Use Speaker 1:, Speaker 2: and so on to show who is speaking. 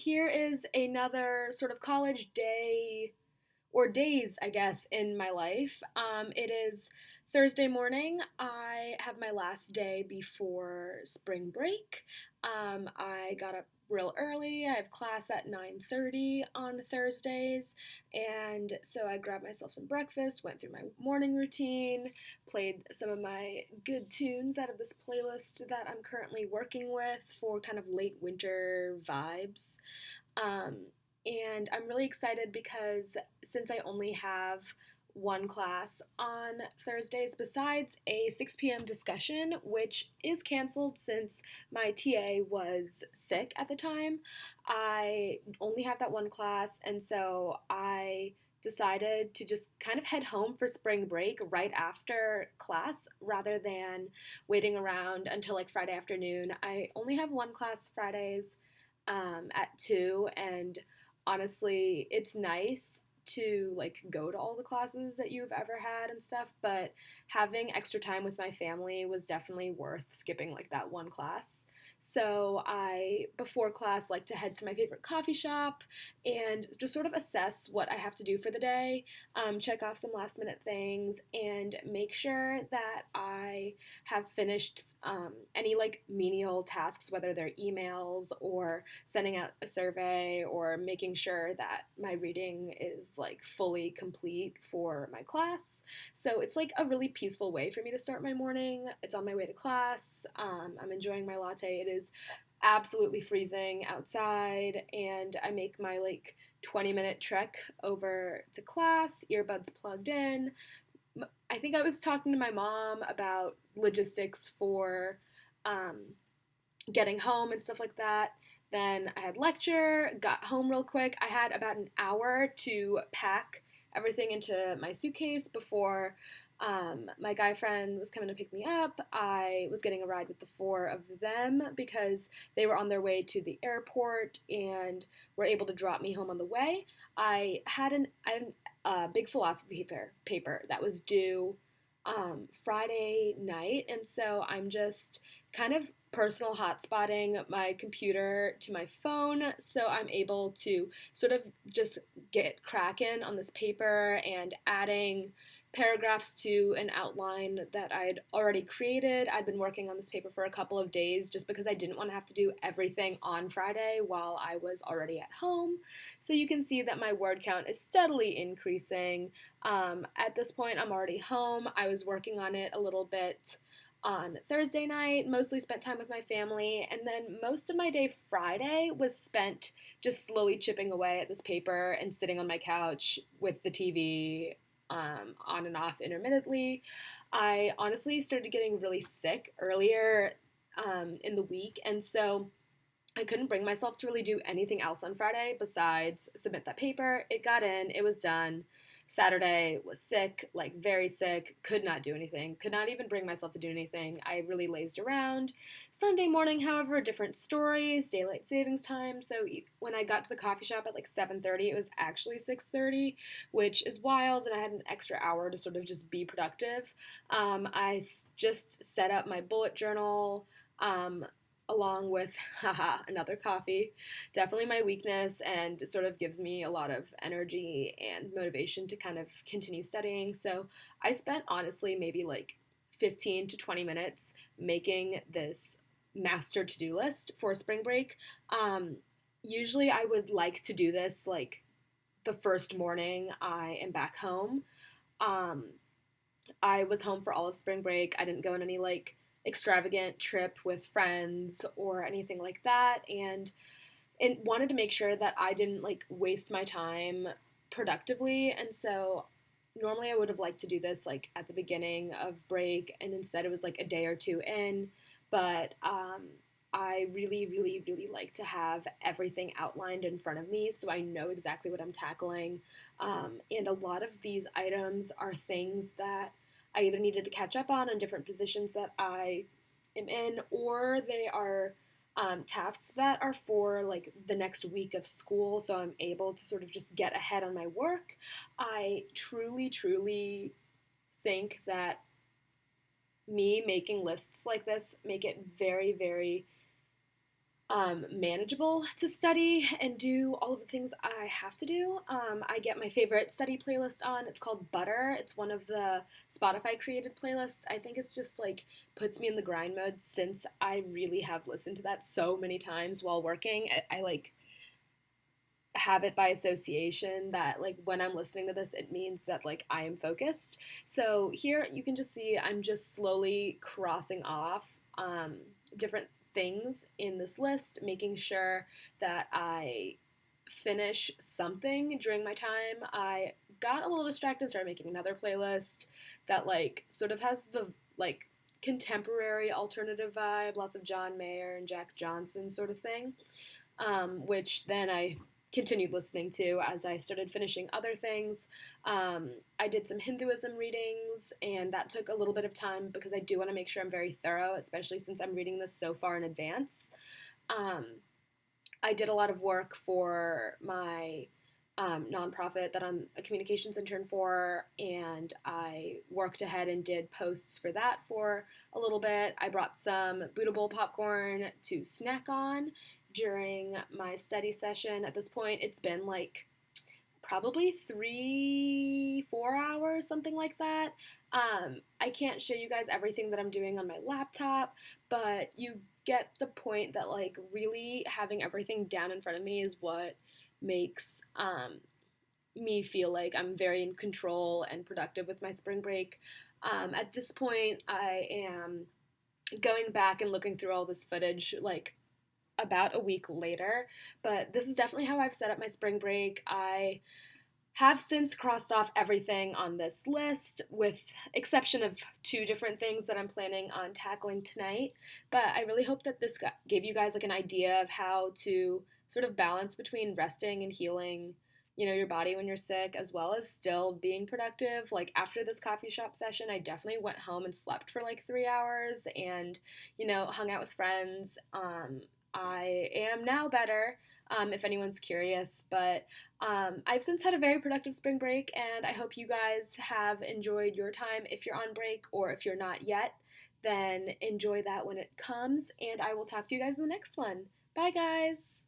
Speaker 1: here is another sort of college day or days, I guess, in my life. It is Thursday morning. I have my last day before spring break. I got up real early. I have class at 9:30 on Thursdays, and so I grabbed myself some breakfast, went through my morning routine, played some of my good tunes out of this playlist that I'm currently working with for kind of late winter vibes. Um, and I'm really excited because since I only have one class on Thursdays, besides a 6 p.m. discussion, which is canceled since my TA was sick at the time, I only have that one class, and so I decided to just kind of head home for spring break right after class rather than waiting around until like Friday afternoon. I only have one class Fridays at 2, and honestly it's nice to like go to all the classes that you've ever had and stuff, but having extra time with my family was definitely worth skipping like that one class. So I, before class, like to head to my favorite coffee shop and just sort of assess what I have to do for the day, check off some last minute things, and make sure that I have finished any like menial tasks, whether they're emails or sending out a survey or making sure that my reading is like fully complete for my class. So it's like a really peaceful way for me to start my morning. It's on my way to class. I'm enjoying my latte. It is absolutely freezing outside, and I make my like 20-minute trek over to class, earbuds plugged in. I think I was talking to my mom about logistics for um, getting home and stuff like that. Then I had lecture, got home real quick. I had about an hour to pack everything into my suitcase before my guy friend was coming to pick me up. I was getting a ride with the four of them because they were on their way to the airport and were able to drop me home on the way. I had a big philosophy paper that was due Friday night, and so I'm just kind of personal hotspotting my computer to my phone so I'm able to sort of just get cracking on this paper and adding paragraphs to an outline that I'd already created. I'd been working on this paper for a couple of days just because I didn't want to have to do everything on Friday while I was already at home. So you can see that my word count is steadily increasing. At this point, I'm already home. I was working on it a little bit on Thursday night, mostly spent time with my family, and then most of my day Friday was spent just slowly chipping away at this paper and sitting on my couch with the TV on and off intermittently. I honestly started getting really sick earlier in the week, and so I couldn't bring myself to really do anything else on Friday besides submit that paper. It got in, it was done. Saturday was sick, like very sick, could not do anything, could not even bring myself to do anything. I really lazed around. Sunday morning, however, different stories, daylight savings time. So when I got to the coffee shop at like 7:30, it was actually 6:30, which is wild, and I had an extra hour to sort of just be productive. Just set up my bullet journal. Along with haha another coffee, definitely my weakness, and sort of gives me a lot of energy and motivation to kind of continue studying. So I spent honestly maybe like 15 to 20 minutes making this master to-do list for spring break. Usually I would like to do this like the first morning I am back home. um, I was home for all of spring break. I didn't go on any like extravagant trip with friends or anything like that, and wanted to make sure that I didn't like waste my time productively. And so normally I would have liked to do this like at the beginning of break, and instead it was like a day or two in. But I really, really, really like to have everything outlined in front of me so I know exactly what I'm tackling. And a lot of these items are things that I either needed to catch up on different positions that I am in, or they are tasks that are for like the next week of school, so I'm able to sort of just get ahead on my work. I truly, truly think that me making lists like this make it very, very manageable to study and do all of the things I have to do. I get my favorite study playlist on. It's called Butter. It's one of the Spotify created playlists. I think it's just like puts me in the grind mode since I really have listened to that so many times while working. I like have it by association that like when I'm listening to this, it means that like I am focused. So here you can just see I'm just slowly crossing off different things in this list, making sure that I finish something during my time. I got a little distracted, started making another playlist that like sort of has the like contemporary alternative vibe, lots of John Mayer and Jack Johnson sort of thing, which then I continued listening to as I started finishing other things. I did some Hinduism readings, and that took a little bit of time because I do want to make sure I'm very thorough, especially since I'm reading this so far in advance. Um, I did a lot of work for my nonprofit that I'm a communications intern for, and I worked ahead and did posts for that for a little bit. I brought some Buddha Bowl popcorn to snack on during my study session. At this point, it's been like probably 3, 4 hours, something like that. I can't show you guys everything that I'm doing on my laptop, but you get the point that like really having everything down in front of me is what makes me feel like I'm very in control and productive with my spring break. At this point, I am going back and looking through all this footage like about a week later, but this is definitely how I've set up my spring break. I have since crossed off everything on this list, with exception of 2 different things that I'm planning on tackling tonight. But I really hope that this gave you guys like an idea of how to sort of balance between resting and healing, your body when you're sick, as well as still being productive. Like after this coffee shop session, I definitely went home and slept for like 3 hours and, hung out with friends. I am now better, if anyone's curious, but I've since had a very productive spring break, and I hope you guys have enjoyed your time. If you're on break or if you're not yet, then enjoy that when it comes, and I will talk to you guys in the next one. Bye, guys!